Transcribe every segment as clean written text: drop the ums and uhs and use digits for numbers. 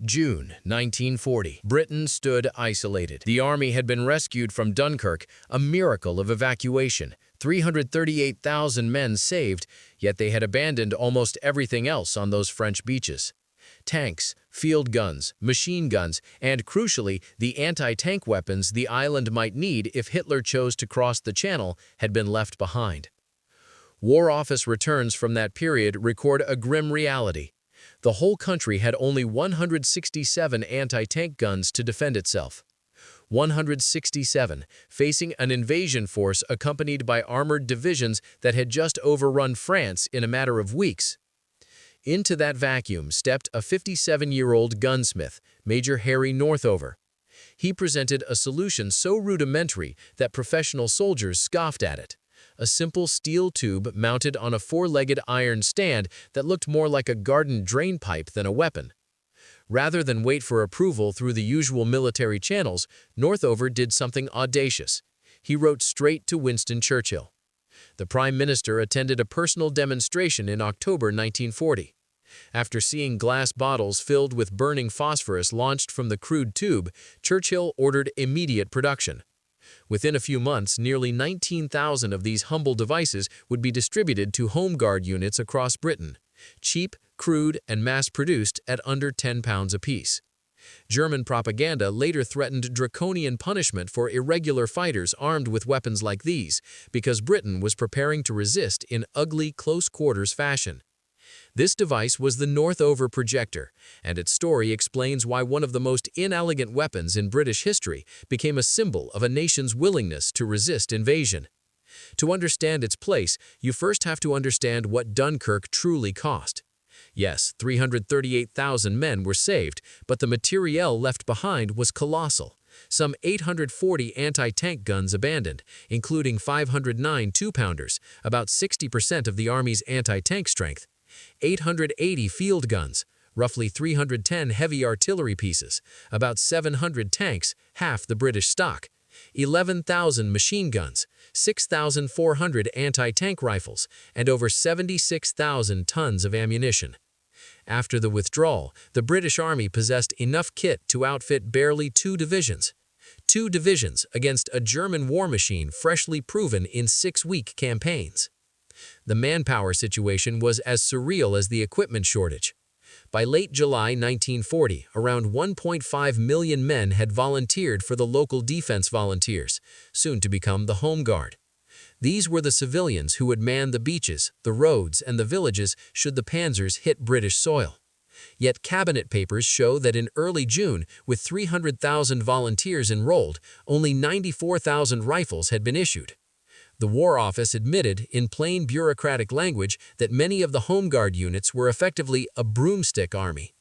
June 1940. Britain stood isolated. The army had been rescued from Dunkirk, a miracle of evacuation. 338,000 men saved, yet they had abandoned almost everything else on those French beaches. Tanks, field guns, machine guns, and, crucially, the anti-tank weapons the island might need if Hitler chose to cross the Channel had been left behind. War Office returns from that period record a grim reality. The whole country had only 167 anti-tank guns to defend itself. 167, facing an invasion force accompanied by armored divisions that had just overrun France in a matter of weeks. Into that vacuum stepped a 57-year-old gunsmith, Major Harry Northover. He presented a solution so rudimentary that professional soldiers scoffed at it. A simple steel tube mounted on a four-legged iron stand that looked more like a garden drainpipe than a weapon. Rather than wait for approval through the usual military channels, Northover did something audacious. He wrote straight to Winston Churchill. The Prime Minister attended a personal demonstration in October 1940. After seeing glass bottles filled with burning phosphorus launched from the crude tube, Churchill ordered immediate production. Within a few months, nearly 19,000 of these humble devices would be distributed to Home Guard units across Britain, cheap, crude, and mass-produced at under 10 pounds apiece. German propaganda later threatened draconian punishment for irregular fighters armed with weapons like these, because Britain was preparing to resist in ugly, close-quarters fashion. This device was the Northover Projector, and its story explains why one of the most inelegant weapons in British history became a symbol of a nation's willingness to resist invasion. To understand its place, you first have to understand what Dunkirk truly cost. Yes, 338,000 men were saved, but the materiel left behind was colossal. Some 840 anti-tank guns abandoned, including 509 two-pounders, about 60% of the Army's anti-tank strength, 880 field guns, roughly 310 heavy artillery pieces, about 700 tanks, half the British stock, 11,000 machine guns, 6,400 anti-tank rifles, and over 76,000 tons of ammunition. After the withdrawal, the British Army possessed enough kit to outfit barely 2 divisions. 2 divisions against a German war machine freshly proven in 6-week campaigns. The manpower situation was as surreal as the equipment shortage. By late July 1940, around 1.5 million men had volunteered for the local defense volunteers, soon to become the Home Guard. These were the civilians who would man the beaches, the roads, and the villages should the panzers hit British soil. Yet cabinet papers show that in early June, with 300,000 volunteers enrolled, only 94,000 rifles had been issued. The War Office admitted, in plain bureaucratic language, that many of the Home Guard units were effectively a broomstick army.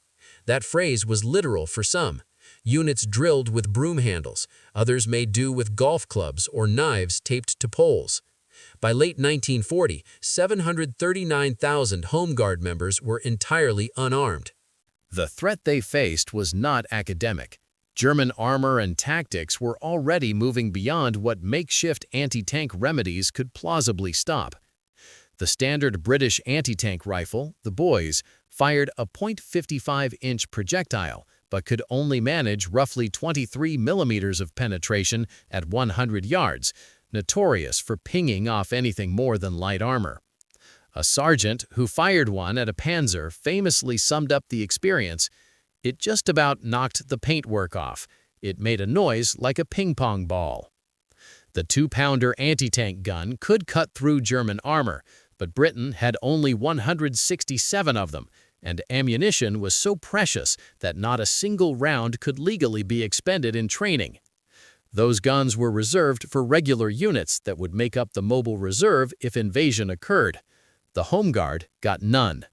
That phrase was literal for some. Units drilled with broom handles, others made do with golf clubs or knives taped to poles. By late 1940, 739,000 Home Guard members were entirely unarmed. The threat they faced was not academic. German armor and tactics were already moving beyond what makeshift anti-tank remedies could plausibly stop. The standard British anti-tank rifle, the Boys, fired a .55-inch projectile, but could only manage roughly 23 millimeters of penetration at 100 yards, notorious for pinging off anything more than light armor. A sergeant who fired one at a panzer famously summed up the experience: "It just about knocked the paintwork off. It made a noise like a ping-pong ball." The 2-pounder anti-tank gun could cut through German armor, but Britain had only 167 of them, and ammunition was so precious that not a single round could legally be expended in training. Those guns were reserved for regular units that would make up the mobile reserve if invasion occurred. The Home Guard got none.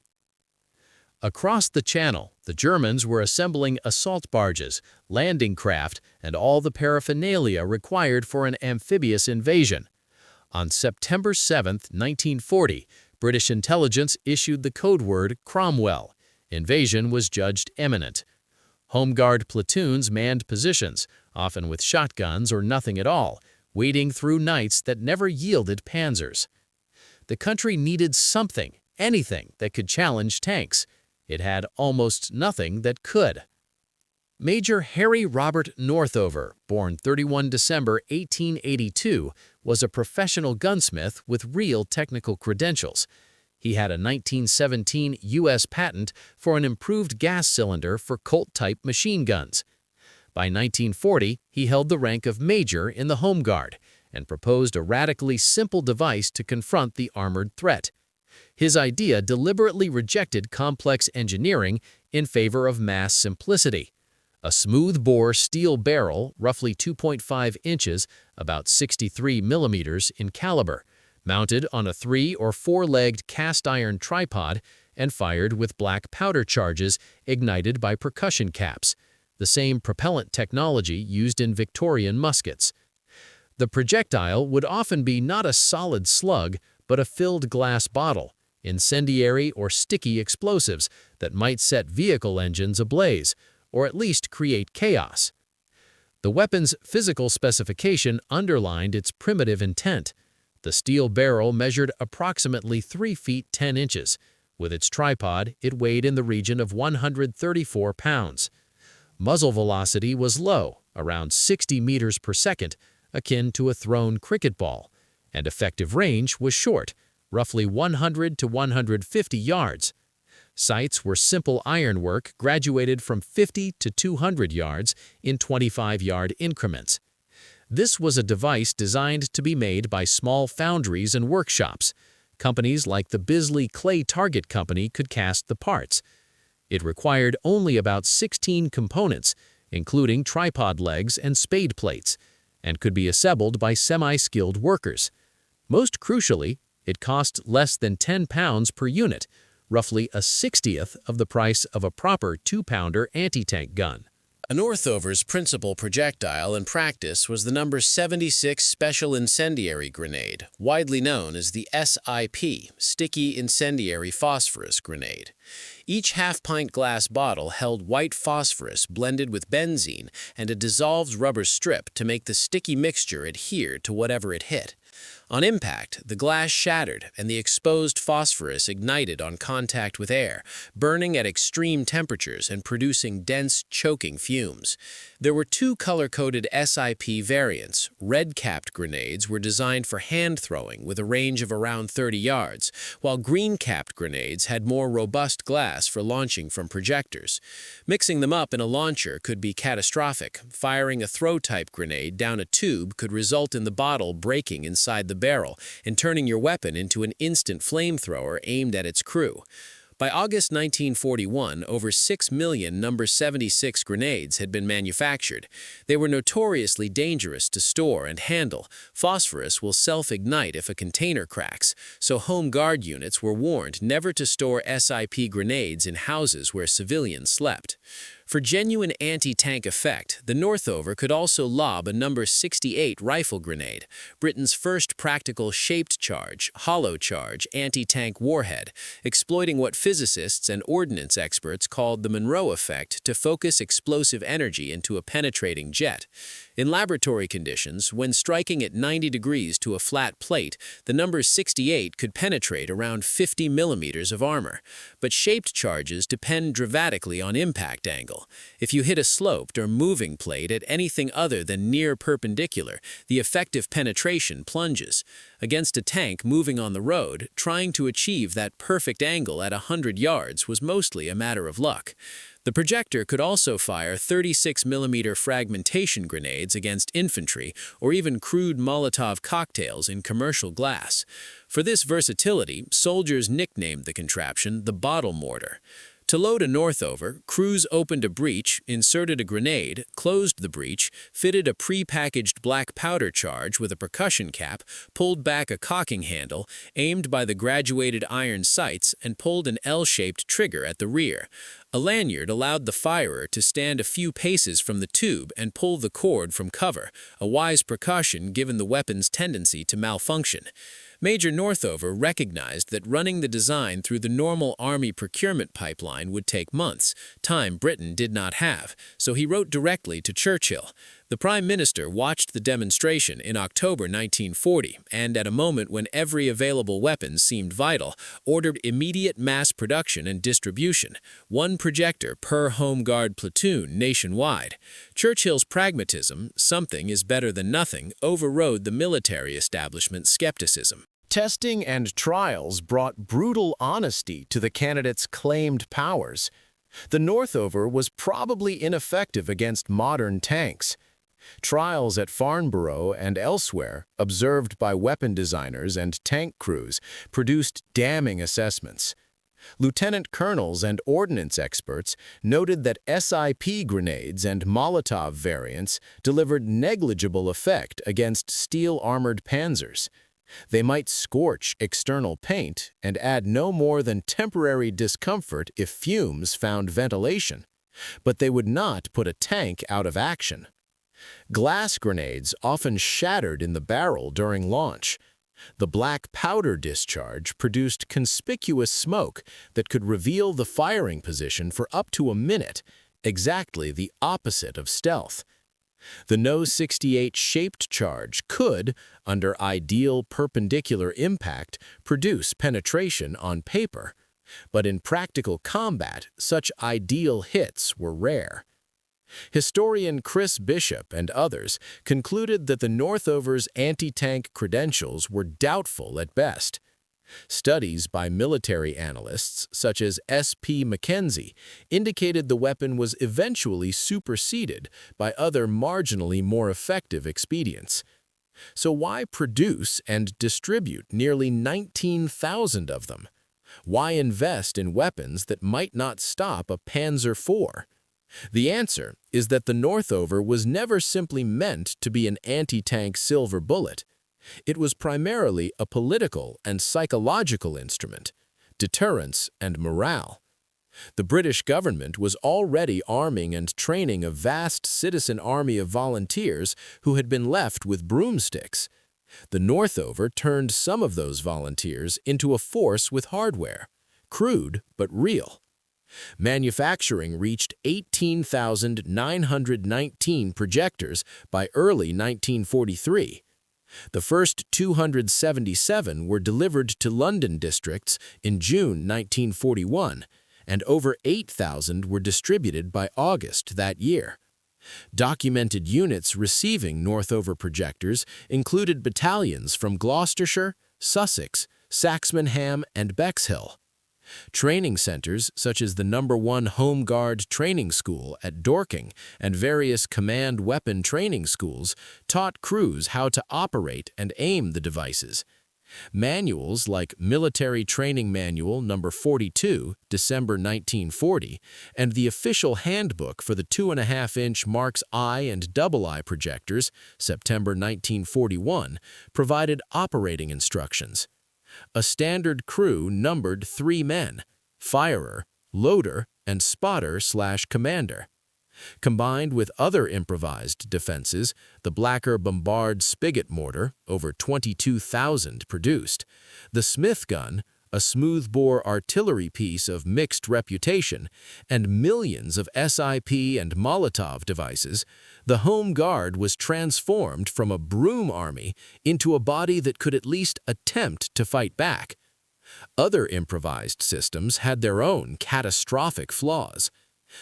Across the Channel, the Germans were assembling assault barges, landing craft, and all the paraphernalia required for an amphibious invasion. On September 7, 1940, British intelligence issued the code word Cromwell. Invasion was judged imminent. Home Guard platoons manned positions, often with shotguns or nothing at all, wading through nights that never yielded panzers. The country needed something, anything that could challenge tanks. It had almost nothing that could. Major Harry Robert Northover, born 31 December 1882, was a professional gunsmith with real technical credentials. He had a 1917 U.S. patent for an improved gas cylinder for Colt-type machine guns. By 1940, he held the rank of major in the Home Guard and proposed a radically simple device to confront the armored threat. His idea deliberately rejected complex engineering in favor of mass simplicity. A smooth-bore steel barrel, roughly 2.5 inches, about 63 millimeters in caliber, mounted on a 3- or 4-legged cast-iron tripod and fired with black powder charges ignited by percussion caps, the same propellant technology used in Victorian muskets. The projectile would often be not a solid slug, but a filled glass bottle, incendiary or sticky explosives that might set vehicle engines ablaze, or at least create chaos. The weapon's physical specification underlined its primitive intent. The steel barrel measured approximately 3 feet 10 inches. With its tripod, it weighed in the region of 134 pounds. Muzzle velocity was low, around 60 meters per second, akin to a thrown cricket ball, and effective range was short, roughly 100 to 150 yards. Sights were simple ironwork graduated from 50 to 200 yards in 25-yard increments. This was a device designed to be made by small foundries and workshops. Companies like the Bisley Clay Target Company could cast the parts. It required only about 16 components, including tripod legs and spade plates, and could be assembled by semi-skilled workers. Most crucially, it cost less than 10 pounds per unit, roughly a 60th of the price of a proper 2-pounder anti-tank gun. A Northover's principal projectile in practice was the number 76 Special Incendiary Grenade, widely known as the SIP, Sticky Incendiary Phosphorus Grenade. Each half-pint glass bottle held white phosphorus blended with benzene and a dissolved rubber strip to make the sticky mixture adhere to whatever it hit. On impact, the glass shattered and the exposed phosphorus ignited on contact with air, burning at extreme temperatures and producing dense, choking fumes. There were 2 color-coded SIP variants. Red-capped grenades were designed for hand-throwing with a range of around 30 yards, while green-capped grenades had more robust glass for launching from projectors. Mixing them up in a launcher could be catastrophic. Firing a throw-type grenade down a tube could result in the bottle breaking inside the barrel and turning your weapon into an instant flamethrower aimed at its crew. By August 1941, over 6 million number 76 grenades had been manufactured. They were notoriously dangerous to store and handle. Phosphorus will self-ignite if a container cracks, so Home Guard units were warned never to store SIP grenades in houses where civilians slept. For genuine anti-tank effect, the Northover could also lob a number 68 rifle grenade, Britain's first practical shaped charge, hollow charge, anti-tank warhead, exploiting what physicists and ordnance experts called the Monroe effect to focus explosive energy into a penetrating jet. In laboratory conditions, when striking at 90 degrees to a flat plate, the number 68 could penetrate around 50 millimeters of armor. But shaped charges depend dramatically on impact angle. If you hit a sloped or moving plate at anything other than near perpendicular, the effective penetration plunges. Against a tank moving on the road, trying to achieve that perfect angle at 100 yards was mostly a matter of luck. The projector could also fire 36mm fragmentation grenades against infantry or even crude Molotov cocktails in commercial glass. For this versatility, soldiers nicknamed the contraption the bottle mortar. To load a Northover, crews opened a breech, inserted a grenade, closed the breech, fitted a pre-packaged black powder charge with a percussion cap, pulled back a cocking handle, aimed by the graduated iron sights, and pulled an L-shaped trigger at the rear. A lanyard allowed the firer to stand a few paces from the tube and pull the cord from cover, a wise precaution given the weapon's tendency to malfunction. Major Northover recognized that running the design through the normal Army procurement pipeline would take months, time Britain did not have, so he wrote directly to Churchill. The Prime Minister watched the demonstration in October 1940 and, at a moment when every available weapon seemed vital, ordered immediate mass production and distribution, one projector per Home Guard platoon nationwide. Churchill's pragmatism, something is better than nothing, overrode the military establishment's skepticism. Testing and trials brought brutal honesty to the candidates' claimed powers. The Northover was probably ineffective against modern tanks. Trials at Farnborough and elsewhere, observed by weapon designers and tank crews, produced damning assessments. Lieutenant colonels and ordnance experts noted that SIP grenades and Molotov variants delivered negligible effect against steel-armored panzers. They might scorch external paint and add no more than temporary discomfort if fumes found ventilation, but they would not put a tank out of action. Glass grenades often shattered in the barrel during launch. The black powder discharge produced conspicuous smoke that could reveal the firing position for up to a minute, exactly the opposite of stealth. The No. 68 shaped charge could, under ideal perpendicular impact, produce penetration on paper, but in practical combat, such ideal hits were rare. Historian Chris Bishop and others concluded that the Northover's anti-tank credentials were doubtful at best. Studies by military analysts, such as S.P. Mackenzie, indicated the weapon was eventually superseded by other marginally more effective expedients. So why produce and distribute nearly 19,000 of them? Why invest in weapons that might not stop a Panzer IV? The answer is that the Northover was never simply meant to be an anti-tank silver bullet. It was primarily a political and psychological instrument, deterrence and morale. The British government was already arming and training a vast citizen army of volunteers who had been left with broomsticks. The Northover turned some of those volunteers into a force with hardware, crude but real. Manufacturing reached 18,919 projectors by early 1943. The first 277 were delivered to London districts in June 1941, and over 8,000 were distributed by August that year. Documented units receiving Northover projectors included battalions from Gloucestershire, Sussex, Saxmanham, and Bexhill. Training centers such as the No. 1 Home Guard Training School at Dorking and various command weapon training schools taught crews how to operate and aim the devices. Manuals like Military Training Manual No. 42, December 1940, and the official handbook for the 2.5-inch Marks I and II projectors, September 1941, provided operating instructions. A standard crew numbered 3 men, firer, loader, and spotter/commander. Combined with other improvised defenses, the Blacker Bombard spigot mortar, over 22,000 produced, the Smith gun, a smoothbore artillery piece of mixed reputation, and millions of SIP and Molotov devices, the Home Guard was transformed from a broom army into a body that could at least attempt to fight back. Other improvised systems had their own catastrophic flaws.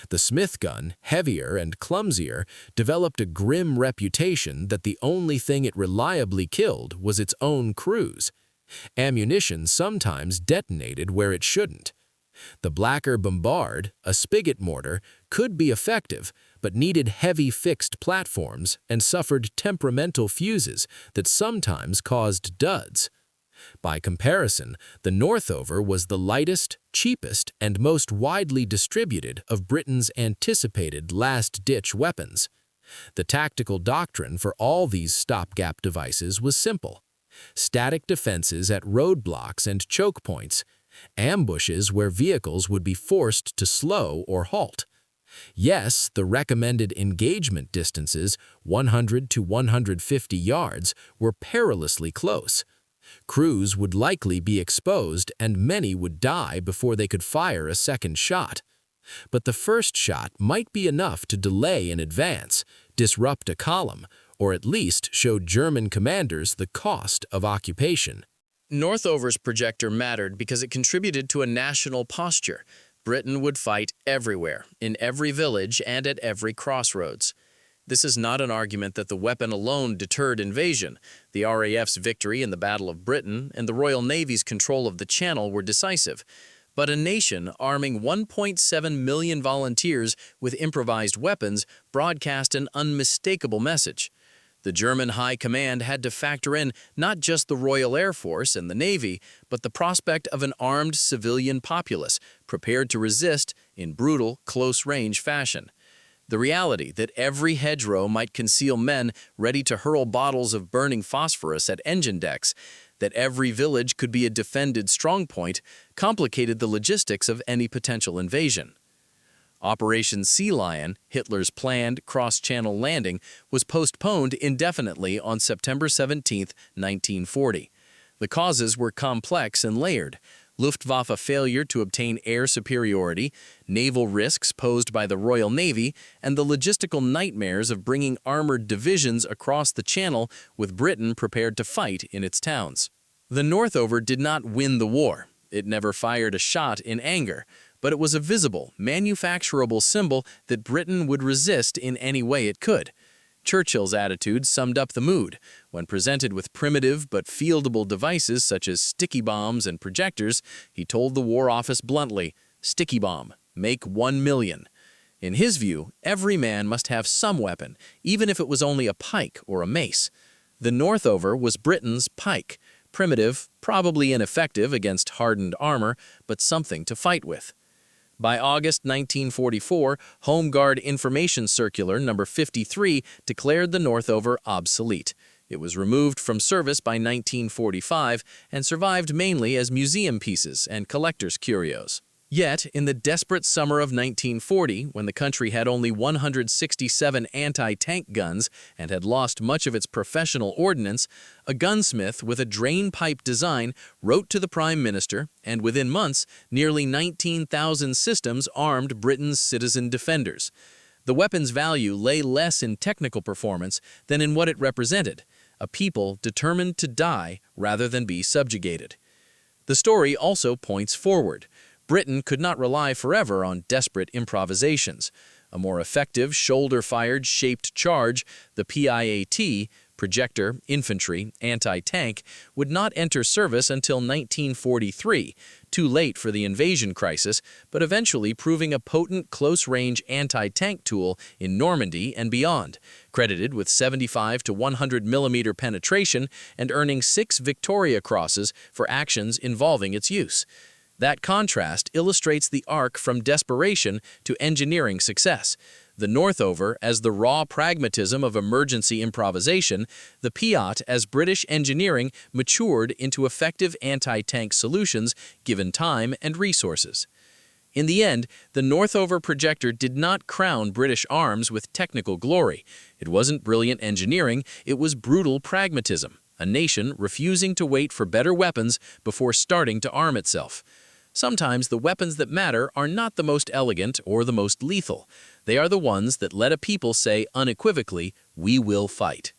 The Smith gun, heavier and clumsier, developed a grim reputation that the only thing it reliably killed was its own crews. Ammunition sometimes detonated where it shouldn't. The Blacker Bombard, a spigot mortar, could be effective, but needed heavy fixed platforms and suffered temperamental fuses that sometimes caused duds. By comparison, the Northover was the lightest, cheapest, and most widely distributed of Britain's anticipated last-ditch weapons. The tactical doctrine for all these stopgap devices was simple: static defenses at roadblocks and choke points, ambushes where vehicles would be forced to slow or halt. Yes, the recommended engagement distances, 100 to 150 yards, were perilously close. Crews would likely be exposed and many would die before they could fire a second shot. But the first shot might be enough to delay an advance, disrupt a column, or at least show German commanders the cost of occupation. Northover's projector mattered because it contributed to a national posture. Britain would fight everywhere, in every village and at every crossroads. This is not an argument that the weapon alone deterred invasion. The RAF's victory in the Battle of Britain and the Royal Navy's control of the Channel were decisive. But a nation arming 1.7 million volunteers with improvised weapons broadcast an unmistakable message. The German High Command had to factor in not just the Royal Air Force and the Navy, but the prospect of an armed civilian populace prepared to resist in brutal, close-range fashion. The reality that every hedgerow might conceal men ready to hurl bottles of burning phosphorus at engine decks, that every village could be a defended strongpoint, complicated the logistics of any potential invasion. Operation Sea Lion, Hitler's planned cross-channel landing, was postponed indefinitely on September 17, 1940. The causes were complex and layered. Luftwaffe failure to obtain air superiority, naval risks posed by the Royal Navy, and the logistical nightmares of bringing armored divisions across the Channel with Britain prepared to fight in its towns. The Northover did not win the war. It never fired a shot in anger, but it was a visible, manufacturable symbol that Britain would resist in any way it could. Churchill's attitude summed up the mood. When presented with primitive but fieldable devices such as sticky bombs and projectors, he told the War Office bluntly, "Sticky bomb, make 1 million." In his view, every man must have some weapon, even if it was only a pike or a mace. The Northover was Britain's pike, primitive, probably ineffective against hardened armor, but something to fight with. By August 1944, Home Guard Information Circular No. 53 declared the Northover obsolete. It was removed from service by 1945 and survived mainly as museum pieces and collectors' curios. Yet, in the desperate summer of 1940, when the country had only 167 anti-tank guns and had lost much of its professional ordnance, a gunsmith with a drainpipe design wrote to the Prime Minister, and within months, nearly 19,000 systems armed Britain's citizen defenders. The weapon's value lay less in technical performance than in what it represented, a people determined to die rather than be subjugated. The story also points forward. Britain could not rely forever on desperate improvisations. A more effective shoulder-fired shaped charge, the PIAT, projector, infantry, anti-tank, would not enter service until 1943, too late for the invasion crisis, but eventually proving a potent close-range anti-tank tool in Normandy and beyond, credited with 75 to 100 millimeter penetration and earning 6 Victoria Crosses for actions involving its use. That contrast illustrates the arc from desperation to engineering success. The Northover as the raw pragmatism of emergency improvisation, the Piat as British engineering matured into effective anti-tank solutions given time and resources. In the end, the Northover projector did not crown British arms with technical glory. It wasn't brilliant engineering, it was brutal pragmatism, a nation refusing to wait for better weapons before starting to arm itself. Sometimes the weapons that matter are not the most elegant or the most lethal. They are the ones that let a people say unequivocally, "We will fight."